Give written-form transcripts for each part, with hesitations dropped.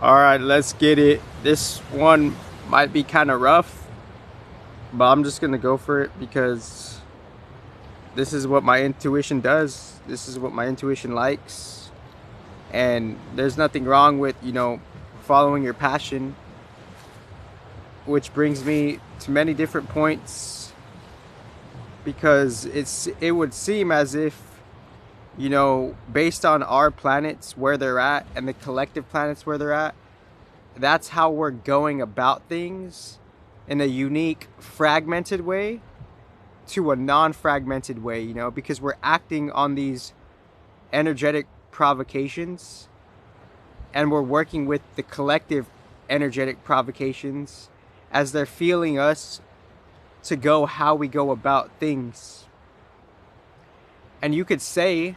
All right, let's get it. This one might be kind of rough, but I'm just gonna go for it because this is what my intuition does. This is what my intuition likes. And there's nothing wrong with, following your passion, which brings me to many different points because it would seem as if, based on our planets where they're at and the collective planets where they're at, that's how we're going about things in a unique, fragmented way to a non-fragmented way, because we're acting on these energetic provocations and we're working with the collective energetic provocations as they're feeling us to go how we go about things. And you could say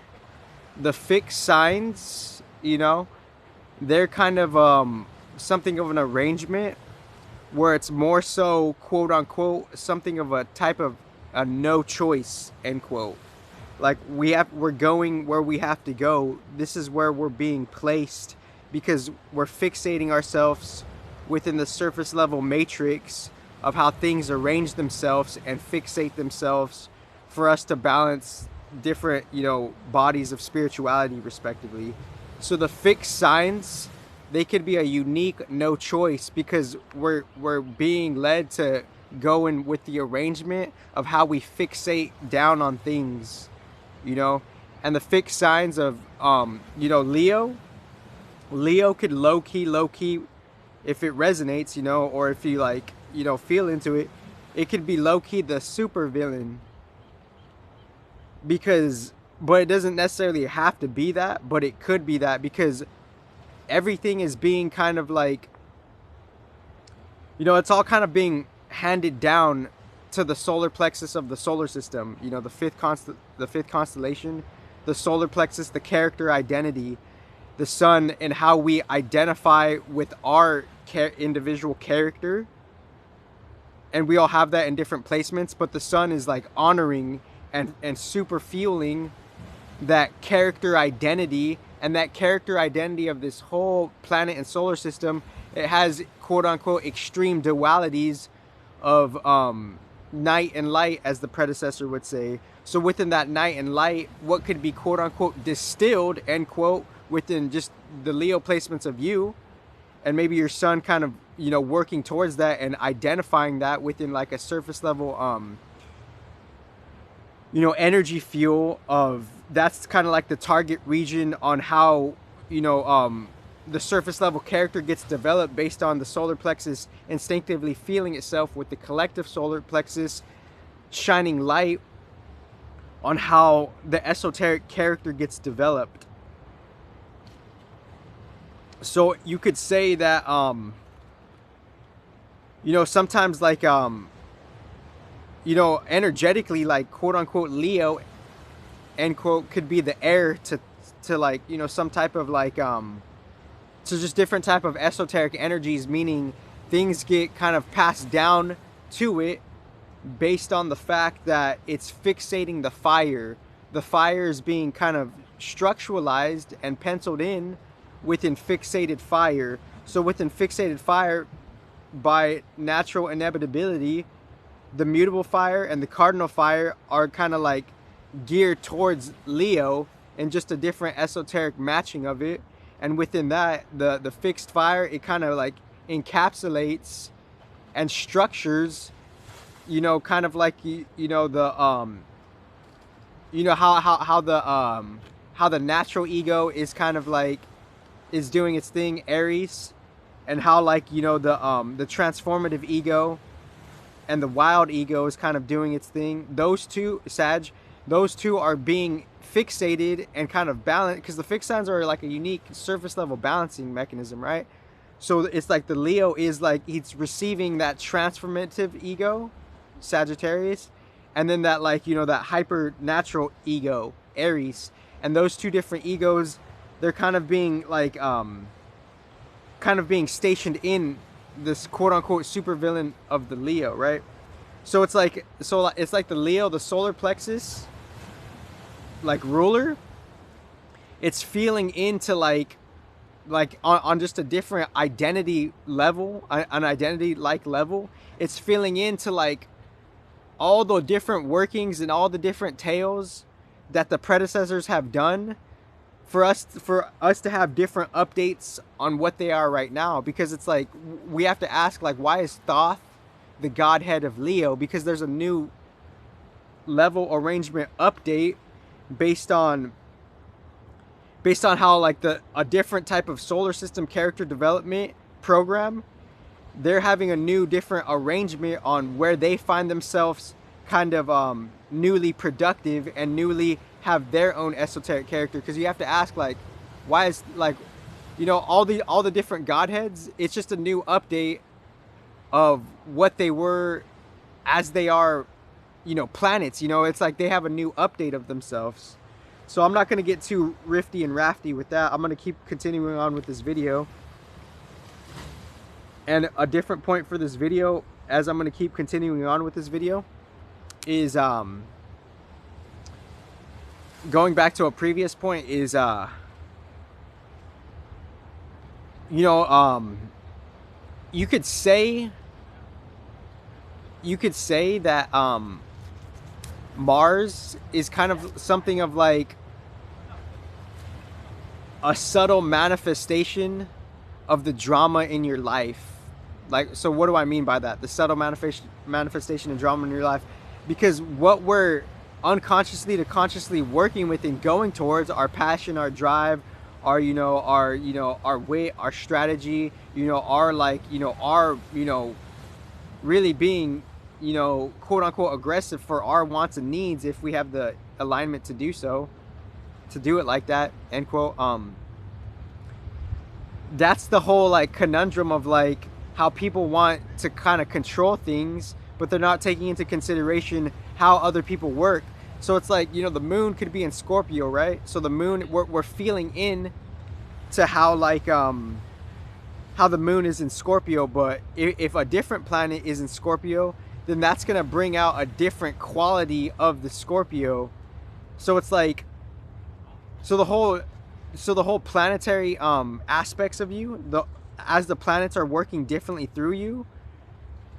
the fixed signs, they're kind of something of an arrangement where it's more so, quote unquote, something of a type of a no choice, end quote. Like we're going where we have to go. This is where we're being placed because we're fixating ourselves within the surface level matrix of how things arrange themselves and fixate themselves for us to balance different, bodies of spirituality respectively. So the fixed signs, they could be a unique no choice because we're being led to go in with the arrangement of how we fixate down on things, and the fixed signs of Leo could low key if it resonates, or if you feel into it, it could be low key the super villain, but it doesn't necessarily have to be that, but it could be that because everything is being kind of like, it's all kind of being handed down to the solar plexus of the solar system, the fifth constellation, the solar plexus, the character identity, the sun, and how we identify with our individual character. And we all have that in different placements, but the sun is like honoring and super fueling that character identity, and that character identity of this whole planet and solar system. It has quote unquote extreme dualities of night and light, as the predecessor would say. So within that night and light, what could be quote unquote distilled, end quote, within just the Leo placements of you, and maybe your sun kind of, working towards that and identifying that within like a surface level, energy fuel of, that's kind of like the target region on how, the surface level character gets developed based on the solar plexus instinctively feeling itself with the collective solar plexus shining light on how the esoteric character gets developed. So you could say that, sometimes like, energetically, like quote unquote Leo, end quote, could be the heir to like, some type of like, to just different type of esoteric energies, meaning things get kind of passed down to it based on the fact that it's fixating the fire. The fire is being kind of structuralized and penciled in within fixated fire. So within fixated fire, by natural inevitability, the mutable fire and the cardinal fire are kind of like geared towards Leo and just a different esoteric matching of it. And within that, the fixed fire, it kind of like encapsulates and structures, kind of like, the how the natural ego is kind of like is doing its thing, Aries, and how like, the transformative ego and the wild ego is kind of doing its thing. Those two, those two are being fixated and kind of balanced, because the fixed signs are like a unique surface level balancing mechanism, right? So it's like the Leo is like, he's receiving that transformative ego, Sagittarius, and then that like, that hyper natural ego, Aries. And those two different egos, they're kind of being like, kind of being stationed in this quote unquote supervillain of the Leo, right? So it's like the Leo, the solar plexus, like ruler, it's feeling into like like on just a different identity level, an identity like level. It's filling into like all the different workings and all the different tales that the predecessors have done for us to have different updates on what they are right now. Because it's like we have to ask, like, why is Thoth the godhead of Leo? Because there's a new level arrangement update based on how like a different type of solar system character development program, they're having a new different arrangement on where they find themselves kind of newly productive and newly have their own esoteric character. Because you have to ask, like, why is, like, you know, all the different godheads, it's just a new update of what they were as they are, you know, planets. You know, it's like they have a new update of themselves. So I'm not going to get too rifty and rafty with that. I'm going to keep continuing on with this video. And a different point for this video, as I'm going to keep continuing on with this video, is going back to a previous point, is you know, you could say that Marz is kind of something of like a subtle manifestation of the drama in your life. Like, so what do I mean by that? The subtle manifestation of drama in your life. Because what we're unconsciously to consciously working with and going towards, our passion, our drive, our our way, our strategy, our really being, quote unquote aggressive for our wants and needs, if we have the alignment to do so, to do it like that, end quote. That's the whole like conundrum of like how people want to kind of control things, but they're not taking into consideration how other people work. So it's like, the moon could be in Scorpio, right? So the moon, we're feeling in to how like how the moon is in Scorpio, but if a different planet is in Scorpio, then that's gonna bring out a different quality of the Scorpio. So it's like, so the whole planetary aspects of you, as the planets are working differently through you,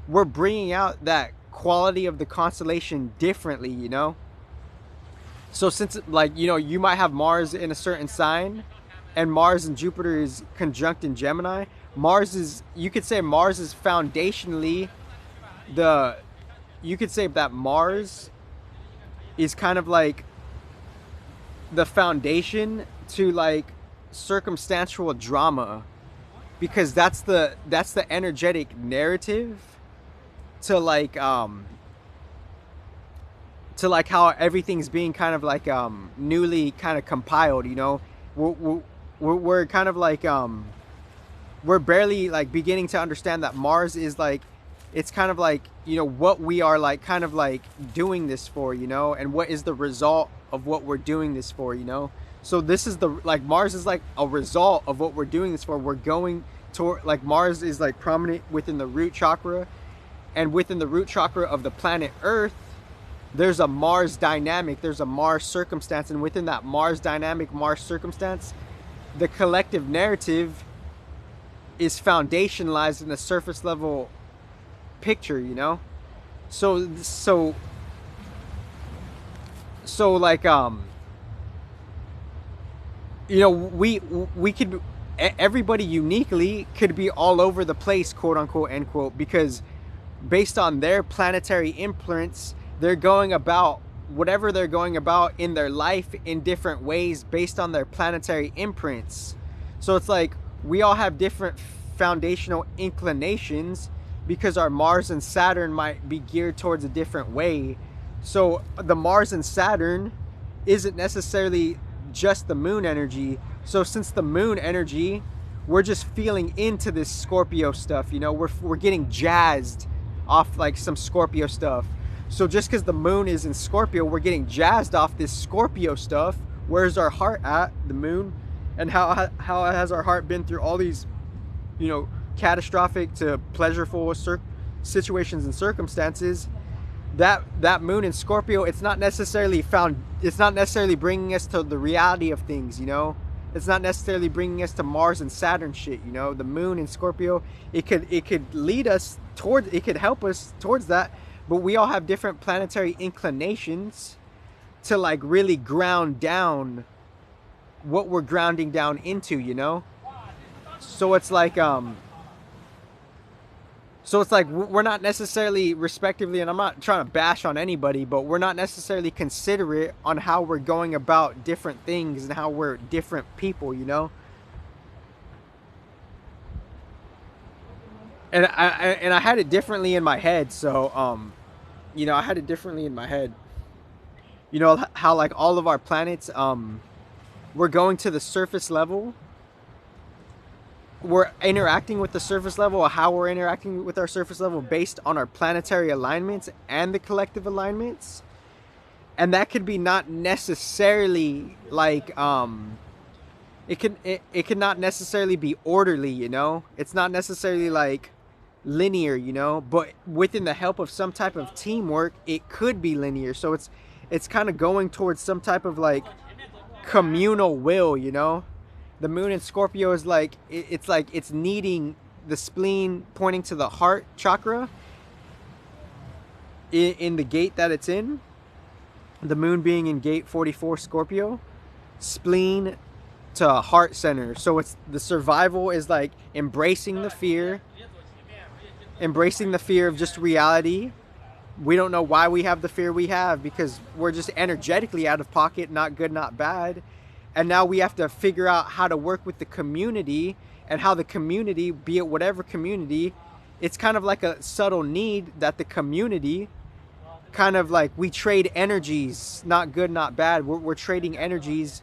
we're bringing out that quality of the constellation differently, So since, like, you might have Mars in a certain sign, and Mars and Jupiter is conjunct in Gemini. You could say Mars is foundationally you could say that Mars is kind of like the foundation to like circumstantial drama, because that's the energetic narrative to like how everything's being kind of like newly kind of compiled. We're kind of like we're barely like beginning to understand that Mars is like, it's kind of like, what we are like kind of like doing this for, and what is the result of what we're doing this for, So this is Mars is like a result of what we're doing this for. We're going toward, like, Mars is like prominent within the root chakra, and within the root chakra of the planet Earth, there's a Mars dynamic, there's a Mars circumstance, and within that Mars dynamic, Mars circumstance, the collective narrative is foundationalized in a surface level picture, So like we could, everybody uniquely could be all over the place, quote unquote, end quote, because based on their planetary imprints, they're going about whatever they're going about in their life in different ways based on their planetary imprints. So it's like we all have different foundational inclinations because our Mars and Saturn might be geared towards a different way. So the Mars and Saturn isn't necessarily just the moon energy. So since the moon energy, we're just feeling into this Scorpio stuff, we're getting jazzed off like some Scorpio stuff. So just because the moon is in Scorpio, we're getting jazzed off this Scorpio stuff. Where's our heart at, the moon? And how has our heart been through all these, catastrophic to pleasureful situations and circumstances? That moon in Scorpio, it's not necessarily bringing us to the reality of things, It's not necessarily bringing us to Mars and Saturn shit, you know. The moon in Scorpio, it could lead us towards, it could help us towards that, but we all have different planetary inclinations to like really ground down what we're grounding down into, you know. So it's like we're not necessarily respectively, and I'm not trying to bash on anybody, but we're not necessarily considerate on how we're going about different things and how we're different people, you know. And I had it differently in my head, so you know, I had it differently in my head. You know how like all of our planets, we're going to the surface level. We're interacting with the surface level, or how we're interacting with our surface level based on our planetary alignments and the collective alignments. And that could be not necessarily like it could not necessarily be orderly, you know. It's not necessarily like linear, you know, but within the help of some type of teamwork, it could be linear. So it's kind of going towards some type of like communal will, you know. The moon in Scorpio is like, it's like it's needing the spleen pointing to the heart chakra in the gate that it's in. The moon being in gate 44 Scorpio, spleen to heart center. So it's the survival is like embracing the fear of just reality. We don't know why we have the fear we have, because we're just energetically out of pocket, not good, not bad. And now we have to figure out how to work with the community, and how the community, be it whatever community, it's kind of like a subtle need that the community kind of like, we trade energies, not good, not bad. We're trading energies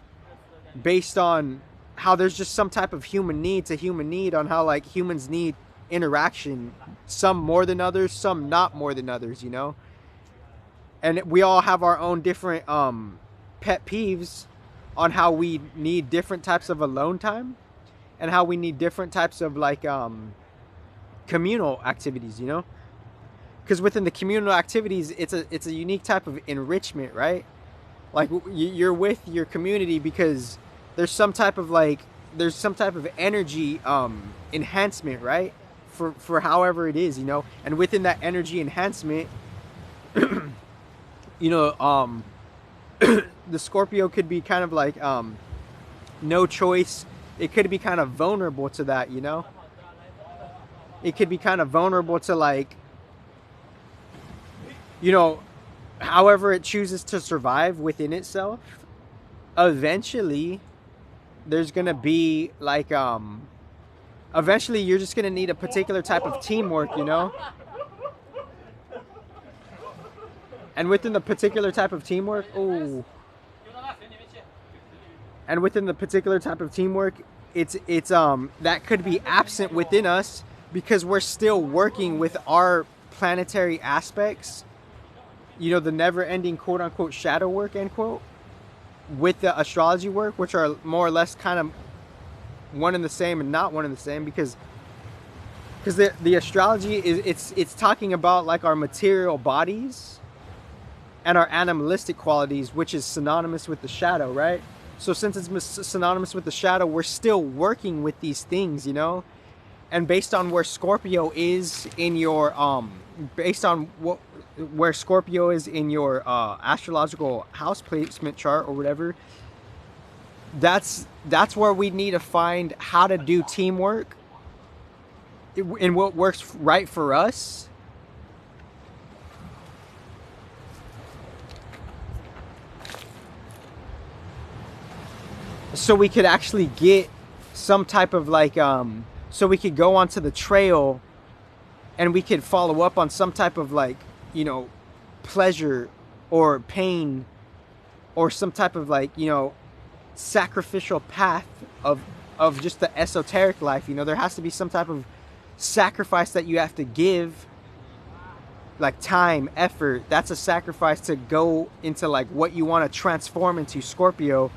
based on how there's just some type of human need to human need, on how like humans need interaction, some more than others, some not more than others, you know. And we all have our own different pet peeves on how we need different types of alone time, and how we need different types of like communal activities, you know. Because within the communal activities, it's a unique type of enrichment, right? Like you're with your community because there's some type of like, there's some type of energy enhancement, right? For however it is, you know. And within that energy enhancement, you know, the Scorpio could be kind of like no choice. It could be kind of vulnerable to that, you know. It could be kind of vulnerable to like, you know, however it chooses to survive within itself. Eventually there's gonna be like eventually you're just gonna need a particular type of teamwork, you know. And within the particular type of teamwork, and within the particular type of teamwork, it's that could be absent within us, because we're still working with our planetary aspects, you know, the never-ending quote-unquote shadow work, end quote, with the astrology work, which are more or less kind of one and the same and not one and the same, because the astrology is it's talking about like our material bodies and our animalistic qualities, which is synonymous with the shadow, right? So since it's synonymous with the shadow, we're still working with these things, you know. And based on where Scorpio is in your based on where Scorpio is in your astrological house placement chart or whatever, that's where we need to find how to do teamwork and what works right for us. So we could actually get some type of like so we could go onto the trail and we could follow up on some type of like, you know, pleasure or pain, or some type of like, you know, sacrificial path of just the esoteric life. You know, there has to be some type of sacrifice that you have to give, like time, effort. That's a sacrifice to go into like what you want to transform into, Scorpio.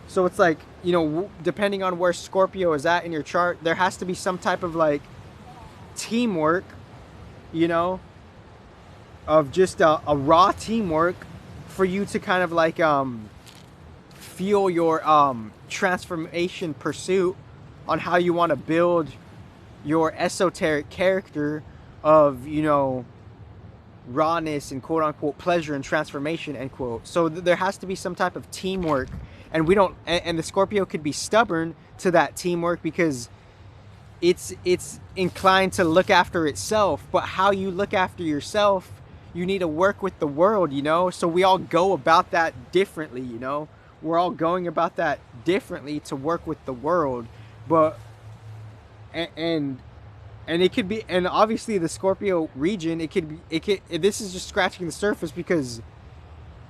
So it's like, you know, depending on where Scorpio is at in your chart, there has to be some type of like teamwork, you know, of just a raw teamwork for you to kind of like fuel your transformation pursuit on how you want to build your esoteric character of, you know, rawness and quote unquote pleasure and transformation, end quote. So there has to be some type of teamwork, and we don't, and the Scorpio could be stubborn to that teamwork because it's inclined to look after itself. But how you look after yourself, you need to work with the world, you know. So we all go about that differently, you know. We're all going about that differently to work with the world. But and it could be, and obviously the Scorpio region, this is just scratching the surface because,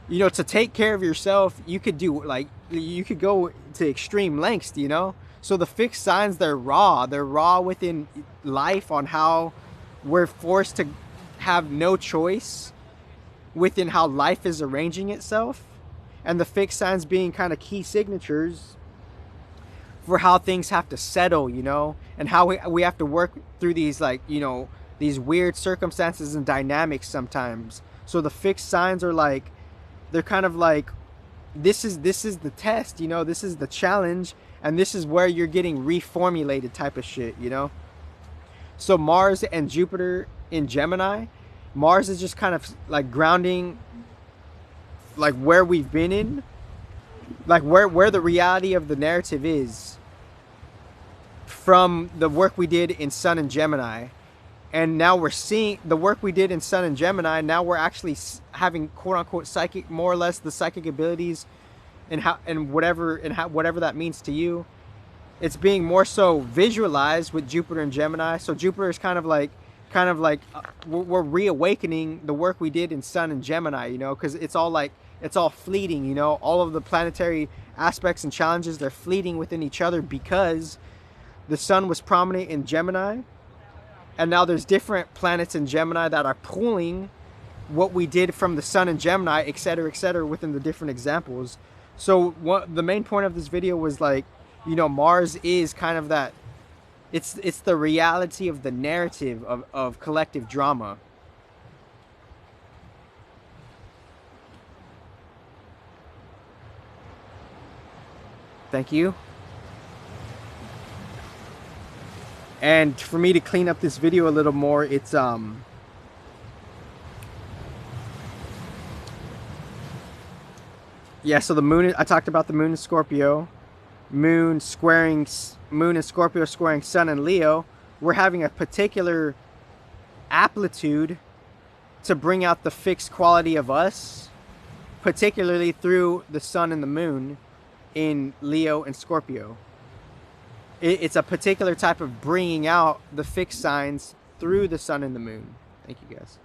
you know, to take care of yourself, you could do, like, you could go to extreme lengths, you know. So the fixed signs, they're raw within life on how we're forced to have no choice within how life is arranging itself, and the fixed signs being kind of key signatures for how things have to settle, you know, and how we have to work through these, like, you know, these weird circumstances and dynamics sometimes. So the fixed signs are like, they're kind of like, this is the test, you know, this is the challenge, and this is where you're getting reformulated type of shit, you know. So Mars and Jupiter in Gemini, Mars is just kind of like grounding, like where we've been in, like where the reality of the narrative is from the work we did in Sun and Gemini. And now we're seeing the work we did in Sun and Gemini. Now we're actually having quote unquote psychic, more or less the psychic abilities, and whatever that means to you. It's being more so visualized with Jupiter and Gemini. So Jupiter is kind of like we're reawakening the work we did in Sun and Gemini, you know, because it's all fleeting, you know. All of the planetary aspects and challenges, they're fleeting within each other because the Sun was prominent in Gemini, and now there's different planets in Gemini that are pulling what we did from the Sun and Gemini, etc., within the different examples. So the main point of this video was, like, you know, Mars is kind of that, it's the reality of the narrative of collective drama. Thank you. And for me to clean up this video a little more, it's yeah, so the moon, I talked about the moon in Scorpio, moon and Scorpio squaring Sun and Leo. We're having a particular amplitude to bring out the fixed quality of us, particularly through the Sun and the moon in Leo and Scorpio. It's a particular type of bringing out the fixed signs through the Sun and the moon. Thank you, guys.